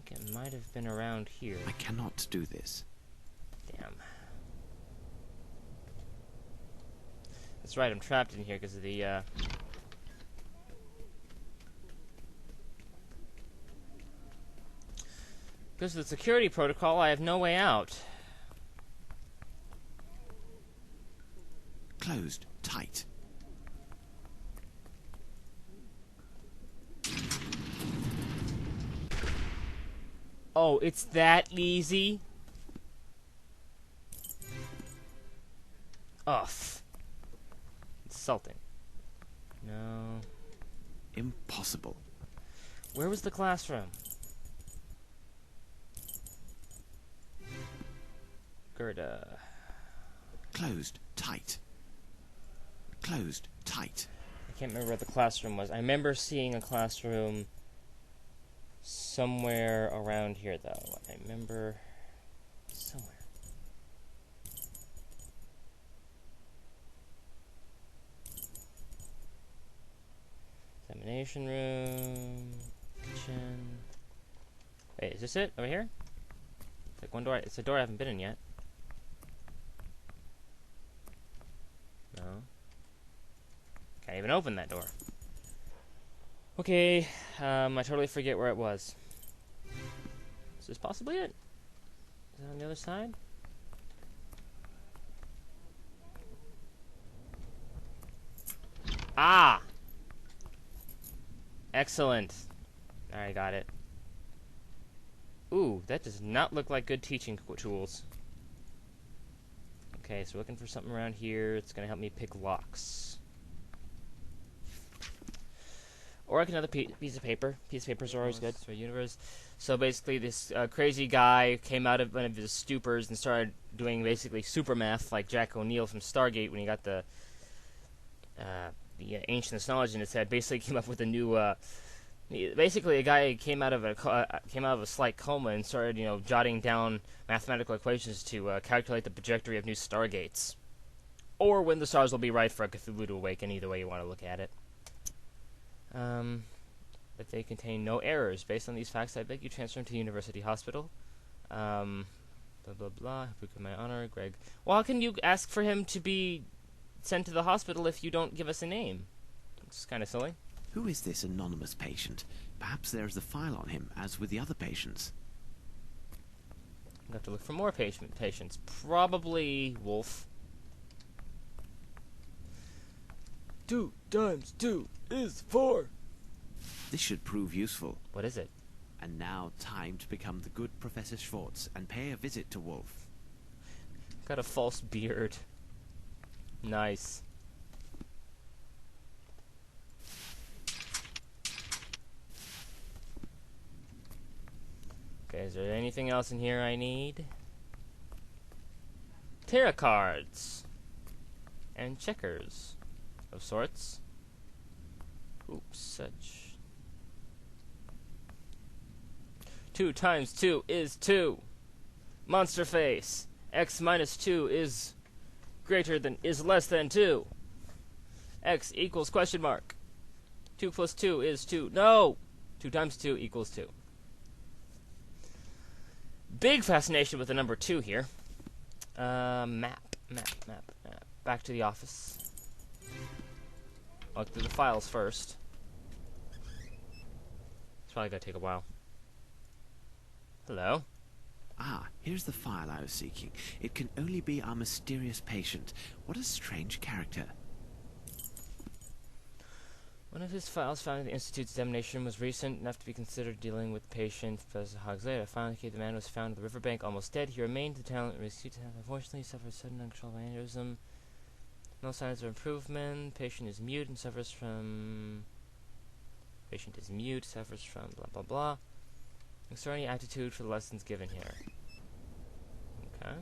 think it might have been around here. I cannot do this. Damn. That's right, I'm trapped in here because of the, because of the security protocol, I have no way out. Closed. Tight. Oh, it's that easy? Ugh. Insulting. No. Impossible. Where was the classroom? Gerda. Closed. Tight. Closed. Tight. I can't remember where the classroom was. I remember seeing a classroom somewhere around here, though. I remember somewhere. Examination room, kitchen. Wait, is this it? Over here? It's like one door. It's a door I haven't been in yet. No. Can't even open that door. Okay, I totally forget where it was. Is this possibly it? Is it on the other side? Ah! Excellent. Alright, got it. Ooh, that does not look like good teaching tools. Okay, so we're looking for something around here. It's going to help me pick locks. Or like another piece of paper. Piece of papers are always good for universe. So basically, this crazy guy came out of one of his stupors and started doing basically super math, like Jack O'Neill from Stargate when he got the ancient knowledge in his head. Basically, came up with a new. Basically, a guy came out of a slight coma and started, jotting down mathematical equations to calculate the trajectory of new stargates, or when the stars will be right for a Cthulhu to awaken. Either way you want to look at it. But they contain no errors. Based on these facts, I beg you transfer him to University Hospital. Blah blah blah. Book of my honor, Greg. Well, how can you ask for him to be sent to the hospital if you don't give us a name? It's kind of silly. Who is this anonymous patient? Perhaps there is a file on him, as with the other patients. We'll have to look for more patients. Probably Wolf. 2 times 2 is 4. This should prove useful. What is it? And now time to become the good Professor Schwartz and pay a visit to Wolf. Got a false beard. Nice. Okay, is there anything else in here I need? Tarot cards. And checkers. Of sorts. Oops, such. 2 times 2 is 2. Monster face. X minus 2 is less than 2. X equals question mark. 2 plus 2 is 2. No! 2 times 2 equals 2. Big fascination with the number 2 here. Map. Back to the office. I'll look through the files first. It's probably gonna take a while. Hello? Ah, here's the file I was seeking. It can only be our mysterious patient. What a strange character. One of his files found in the Institute's examination was recent enough to be considered dealing with the patient. Professor Hoggs later found the man was found at the riverbank almost dead. He remained the talent rescued. Unfortunately, suffered sudden uncontrollable aneurysm. No signs of improvement. Patient is mute and suffers from... blah blah blah. Extraordinary aptitude for the lessons given here. Okay.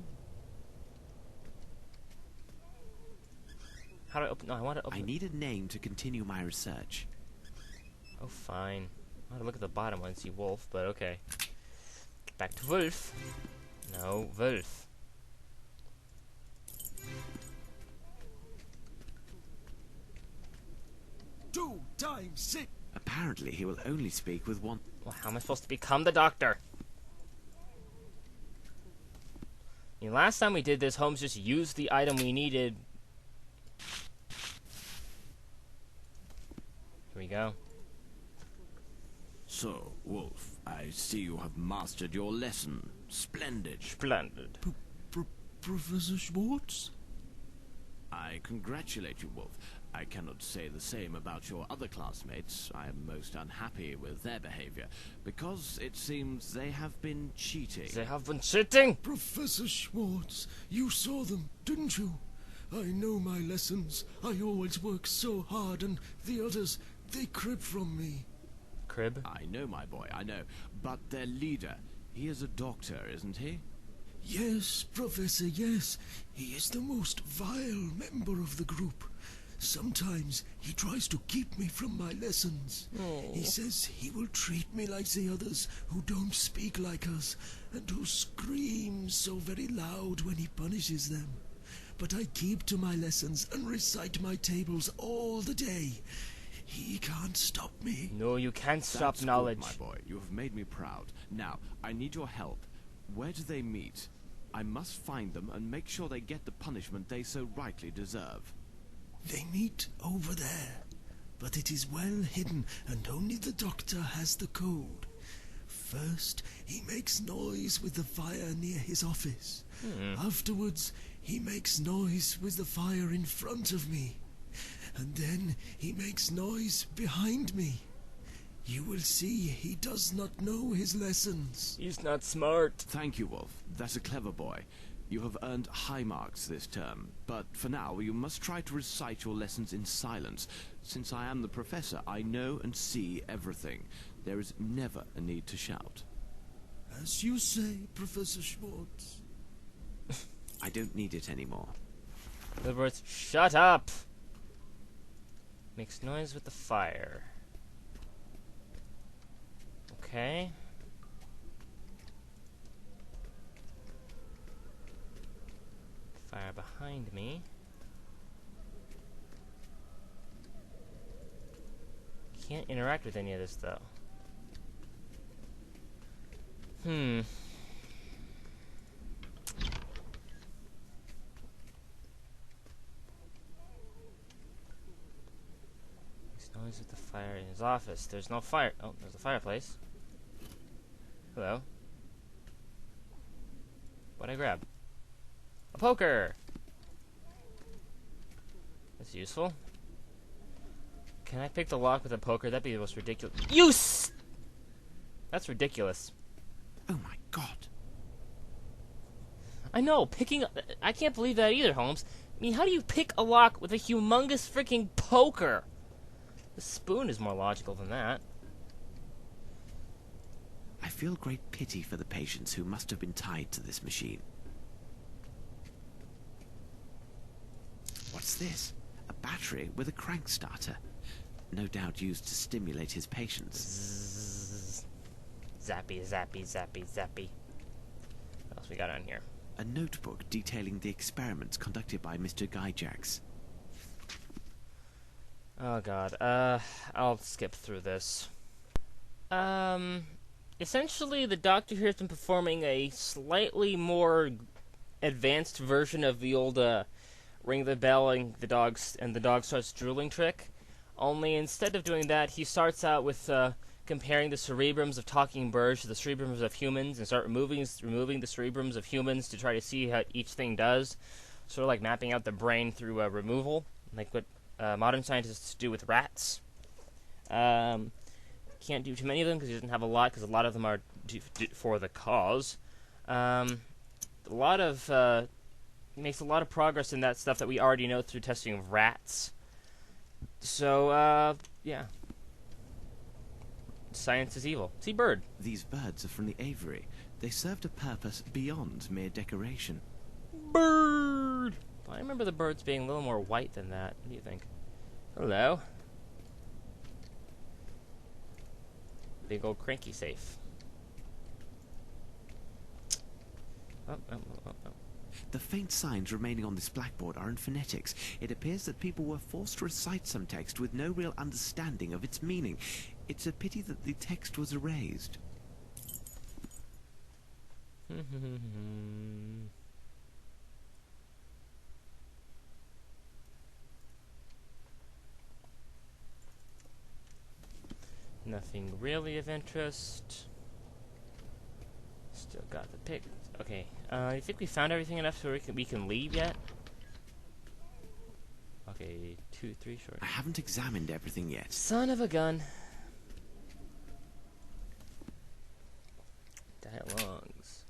How do I open? No, I want to open. I need a name to continue my research. Oh, fine. I want to look at the bottom one and see Wolf, but okay. Back to Wolf. No, Wolf. Apparently, he will only speak with one. Well, how am I supposed to become the doctor? I mean, last time we did this, Holmes just used the item we needed. Here we go. So, Wolf, I see you have mastered your lesson. Splendid. Splendid. Professor Schwartz? I congratulate you, Wolf. I cannot say the same about your other classmates. I am most unhappy with their behavior, because it seems they have been cheating. They have been cheating? Professor Schwartz, you saw them, didn't you? I know my lessons. I always work so hard, and the others, they crib from me. Crib? I know, my boy, I know. But their leader, he is a doctor, isn't he? Yes, Professor, yes. He is the most vile member of the group. Sometimes he tries to keep me from my lessons. Oh. He says he will treat me like the others who don't speak like us and who scream so very loud when he punishes them. But I keep to my lessons and recite my tables all the day. He can't stop me. No, you can't stop That's knowledge. good, my boy. You have made me proud. Now, I need your help. Where do they meet? I must find them and make sure they get the punishment they so rightly deserve. They meet over there, but it is well hidden and only the doctor has the code. First, he makes noise with the fire near his office. Afterwards, he makes noise with the fire in front of me. And then he makes noise behind me. You will see he does not know his lessons. He's not smart. Thank you, Wolf. That's a clever boy. You have earned high marks this term, but for now you must try to recite your lessons in silence. Since I am the professor, I know and see everything. There is never a need to shout. As you say, Professor Schwartz. I don't need it anymore. In other words, shut up! Makes noise with the fire. Okay. Fire behind me. Can't interact with any of this though. Makes noise with the fire in his office. There's no fire. Oh, there's a fireplace. Hello. What'd I grab? A poker! That's useful. Can I pick the lock with a poker? That'd be the most ridiculous. Use! That's ridiculous. Oh my god. I know, picking. I can't believe that either, Holmes. I mean, how do you pick a lock with a humongous freaking poker? The spoon is more logical than that. I feel great pity for the patients who must have been tied to this machine. What's this? A battery with a crank starter. No doubt used to stimulate his patients. Zappy, zappy, zappy, zappy. What else we got on here? A notebook detailing the experiments conducted by Mr. Gyjax. Oh god, I'll skip through this. Essentially the doctor here has been performing a slightly more advanced version of the old, ring the bell and the dog starts drooling trick. Only instead of doing that, he starts out with, comparing the cerebrums of talking birds to the cerebrums of humans and start removing the cerebrums of humans to try to see how each thing does. Sort of like mapping out the brain through, removal, like what modern scientists do with rats. Can't do too many of them because he doesn't have a lot, because a lot of them are for the cause. He makes a lot of progress in that stuff that we already know through testing of rats. So, yeah. Science is evil. See bird. These birds are from the aviary. They served a purpose beyond mere decoration. Bird! I remember the birds being a little more white than that. What do you think? Hello. Big old cranky safe. Oh. The faint signs remaining on this blackboard are in phonetics. It appears that people were forced to recite some text with no real understanding of its meaning. It's a pity that the text was erased. Nothing really of interest. Still got the pick. Okay, you think we found everything enough so we can leave yet? Okay, 2, 3 short. I haven't examined everything yet. Son of a gun. Dialogues.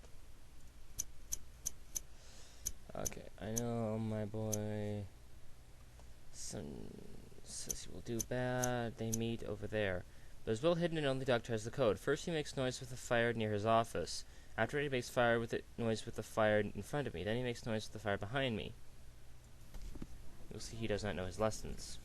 Okay, I know my boy. Son says he will do bad. They meet over there. But as well hidden and only Doctor has the code. First he makes noise with the fire near his office. After he makes noise with the fire in front of me. Then he makes noise with the fire behind me. You'll see he does not know his lessons.